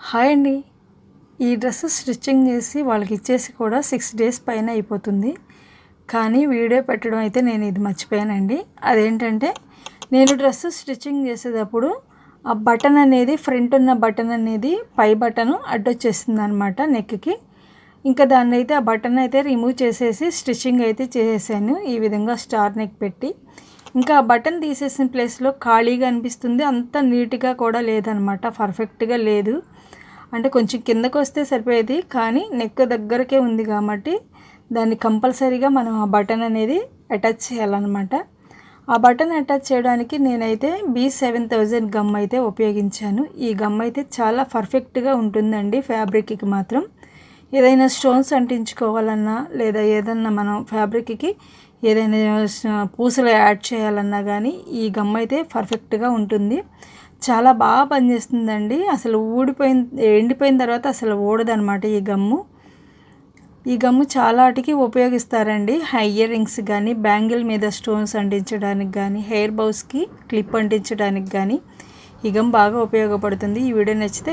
Hi అండి. ఈ dress stitching చేసి వాళ్ళకి ఇచ్చేసి కూడా 6 డేస్ పైన అయిపోతుంది. కానీ వీడియో పెట్టడం అయితే నేను ఇది మర్చిపోయానండి. అదేంటంటే నేను డ్రెస్ స్టిచ్చింగ్ చేసేటప్పుడు ఆ బటన్ అనేది ఫ్రంట్ ఉన్న బటన్ అనేది పై బటను అడ్డొచ్చేస్తుంది అనమాట నెక్కి. ఇంకా దాన్ని అయితే ఆ బటన్ అయితే రిమూవ్ చేసేసి స్టిచ్చింగ్ అయితే చేసేసాను ఈ విధంగా స్టార్ నెక్ పెట్టి. ఇంకా ఆ బటన్ తీసేసిన ప్లేస్లో ఖాళీగా అనిపిస్తుంది, అంత నీట్గా కూడా లేదనమాట, పర్ఫెక్ట్గా లేదు. అంటే కొంచెం కిందకు వస్తే సరిపోయేది, కానీ నెక్ దగ్గరకే ఉంది కాబట్టి దాన్ని కంపల్సరీగా మనం ఆ బటన్ అనేది అటాచ్ చేయాలన్నమాట. ఆ బటన్ అటాచ్ చేయడానికి నేనైతే B7000 గమ్ అయితే ఉపయోగించాను. ఈ గమ్ అయితే చాలా పర్ఫెక్ట్గా ఉంటుందండి ఫ్యాబ్రిక్కి మాత్రం. ఏదైనా స్టోన్స్ అంటించుకోవాలన్నా లేదా ఏదన్నా మనం ఫ్యాబ్రిక్కి ఏదైనా పూసలు యాడ్ చేయాలన్నా కానీ ఈ గమ్ అయితే పర్ఫెక్ట్గా ఉంటుంది. చాలా బాగా పనిచేస్తుందండి. అసలు ఎండిపోయిన తర్వాత అసలు ఊడదనమాట ఈ గమ్ము. ఈ గమ్ము చాలా వాటికి ఉపయోగిస్తారండి. ఇయర్ రింగ్స్ కానీ, బ్యాంగిల్ మీద స్టోన్స్ అంటించడానికి కానీ, హెయిర్ బౌస్కి క్లిప్ అంటించడానికి కానీ ఈ గమ్ బాగా ఉపయోగపడుతుంది. ఈ వీడియో నచ్చితే